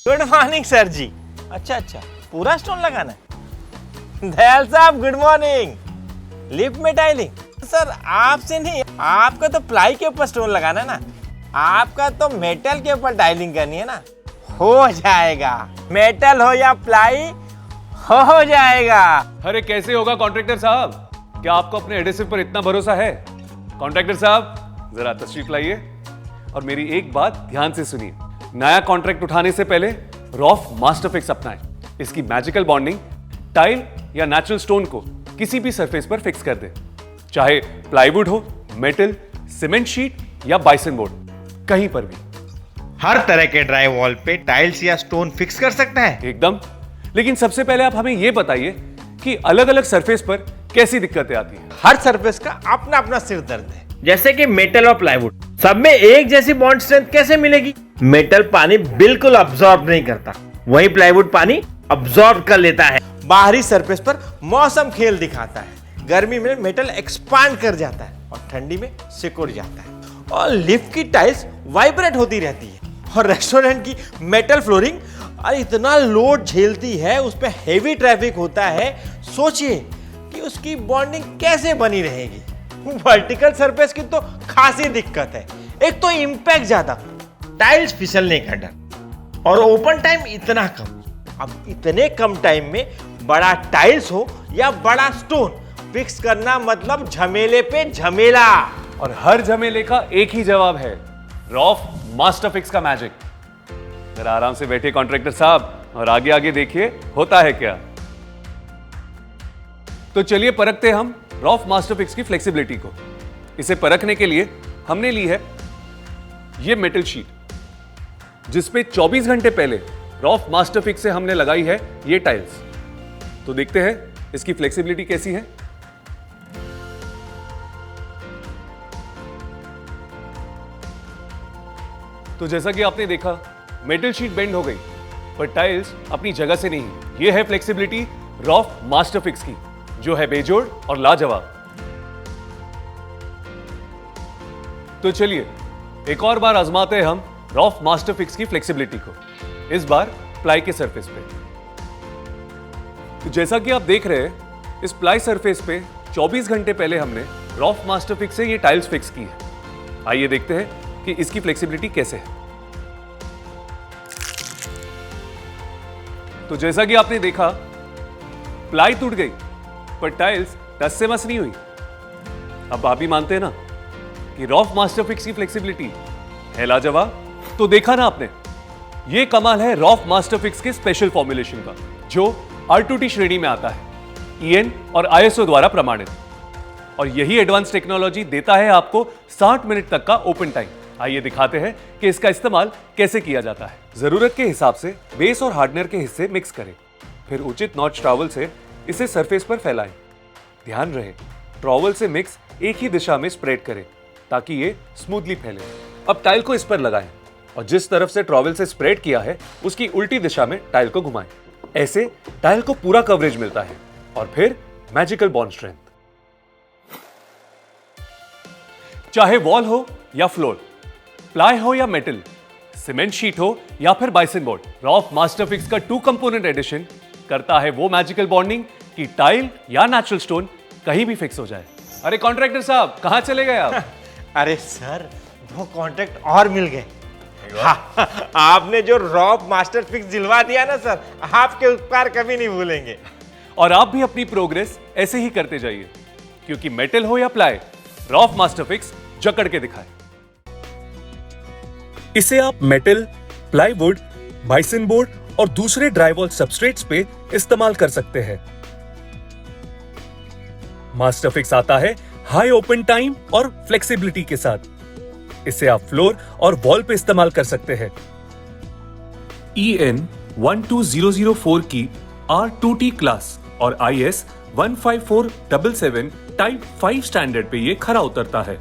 Good morning sir जी। अच्छा पूरा stone लगाना है। दयाल साहब गुड मॉर्निंग। लिफ्ट में टाइलिंग सर आपसे नहीं, आपका तो प्लाई के ऊपर स्टोन लगाना है ना, आपका तो मेटल के ऊपर टाइलिंग करनी है ना। हो जाएगा, मेटल हो या प्लाई हो जाएगा। अरे कैसे होगा कॉन्ट्रैक्टर साहब, क्या आपको अपने एडेसिव पर इतना भरोसा है? कॉन्ट्रैक्टर साहब जरा तशरीफ लाइए और मेरी एक बात ध्यान से सुनिए। नया कॉन्ट्रैक्ट उठाने से पहले रॉफ मास्टरफिक्स अपनाएं। इसकी मैजिकल बॉन्डिंग टाइल या नेचुरल स्टोन को किसी भी सरफेस पर फिक्स कर दे, चाहे प्लाईवुड हो, मेटल, सीमेंट शीट या बाइसन बोर्ड, कहीं पर भी। हर तरह के ड्राई वॉल पे टाइल्स या स्टोन फिक्स कर सकता है एकदम। लेकिन सबसे पहले आप हमें यह बताइए कि अलग अलग सरफेस पर कैसी दिक्कतें आती हैं। हर सरफेस का अपना अपना सिर दर्द है। जैसे कि मेटल और प्लाईवुड, सब में एक जैसी बॉन्ड स्ट्रेंथ कैसे मिलेगी? मेटल पानी बिल्कुल अब्सॉर्ब नहीं करता, वहीं प्लाईवुड पानी अब्सॉर्ब कर लेता है। बाहरी सरफेस पर मौसम खेल दिखाता है। गर्मी में मेटल एक्सपांड कर जाता है और ठंडी में सिकुड़ जाता है। और लिफ्ट की टाइल्स वाइब्रेट होती रहती है। और रेस्टोरेंट की मेटल फ्लोरिंग इतना लोड झेलती है, उस पर हेवी ट्रैफिक होता है। सोचिए कि उसकी बॉन्डिंग कैसे बनी रहेगी। वर्टिकल सरफेस की तो खासी दिक्कत है। एक तो इंपैक्ट ज्यादा, टाइल्स फिसलने का डर, और ओपन टाइम इतना कम। अब इतने कम टाइम में बड़ा टाइल्स हो या बड़ा स्टोन फिक्स करना मतलब झमेले पे झमेला। और हर झमेले का एक ही जवाब है, रॉफ मास्टरफिक्स का मैजिक। जरा आराम से बैठिए कॉन्ट्रैक्टर साहब और आगे आगे देखिए होता है क्या। तो चलिए परखते हम रॉफ मास्टरफिक्स की फ्लेक्सिबिलिटी को। इसे परखने के लिए हमने ली है यह मेटल शीट, जिसपे 24 घंटे पहले रॉफ मास्टरफिक्स से हमने लगाई है ये टाइल्स। तो देखते हैं इसकी फ्लेक्सिबिलिटी कैसी है। तो जैसा कि आपने देखा, मेटल शीट बेंड हो गई, पर टाइल्स अपनी जगह से नहीं। यह है फ्लेक्सिबिलिटी रॉफ मास्टरफिक्स की, जो है बेजोड़ और लाजवाब। तो चलिए एक और बार आजमाते हैं हम रॉफ मास्टरफिक्स की फ्लेक्सिबिलिटी को, इस बार प्लाई के सरफेस पे। तो जैसा कि आप देख रहे हैं, इस प्लाई सरफेस पे 24 घंटे पहले हमने रॉफ मास्टरफिक्स से ये टाइल्स फिक्स की है। आइए देखते हैं कि इसकी फ्लेक्सिबिलिटी कैसे है। तो जैसा कि आपने देखा, प्लाई टूट गई पर टाइल्स टस से मस नहीं हुई। अब आप भी मानते हैं ना कि रॉफ मास्टरफिक्स की फ्लेक्सिबिलिटी है लाजवाब। तो देखा ना आपने, यह कमाल है रॉफ मास्टरफिक्स के स्पेशल फॉर्मुलेशन का, जो R2T श्रेणी में आता है, EN और ISO द्वारा प्रमाणित। और यही एडवांस टेक्नोलॉजी देता है आपको 60 मिनट तक का ओपन टाइम। आइए दिखाते हैं कि इसका इस्तेमाल कैसे किया जाता है। जरूरत के हिसाब से बेस और हार्डनर के हिस्से मिक्स करें, फिर उचित नॉच ट्रॉवल से इसे सरफेस पर फैलाएं। ध्यान रहे, ट्रॉवल से मिक्स एक ही दिशा में स्प्रेड करें ताकि ये स्मूथली फैले। अब टाइल को इस पर लगाएं और जिस तरफ से ट्रॉवल से स्प्रेड किया है उसकी उल्टी दिशा में टाइल को घुमाएं। ऐसे टाइल को पूरा कवरेज मिलता है। और फिर मैजिकल बॉन्ड स्ट्रेंथ। चाहे वॉल हो या फ्लोर, प्लाई हो या मेटल, सीमेंट शीट हो या फिर बाइसन बोर्ड, रॉफ मास्टरफिक्स का 2 कंपोनेंट एडिशन करता है वो मैजिकल बॉन्डिंग कि टाइल या नेचुरल स्टोन कहीं भी फिक्स हो जाए। अरे कॉन्ट्रैक्टर साहब कहां चले गए आप? अरे सर, 2 कॉन्ट्रैक्ट और मिल गए। हाँ, आपने जो रॉफ मास्टरफिक्स दिलवा दिया ना सर, आपके उपकार कभी नहीं भूलेंगे। और आप भी अपनी प्रोग्रेस ऐसे ही करते जाइए, क्योंकि मेटल हो या प्लाई, रॉफ मास्टरफिक्स जकड़ के दिखाए। इसे आप मेटल, प्लाईवुड, बाइसन बोर्ड और दूसरे ड्राईवॉल सबस्ट्रेट्स पे इस्तेमाल कर सकते हैं। मास्टरफिक्स आता है हाई ओपन टाइम और फ्लेक्सिबिलिटी के साथ। इसे आप फ्लोर और वॉल पे इस्तेमाल कर सकते हैं। EN 12004 की R2T क्लास और IS 15477 टाइप 5 स्टैंडर्ड पे ये खरा उतरता है।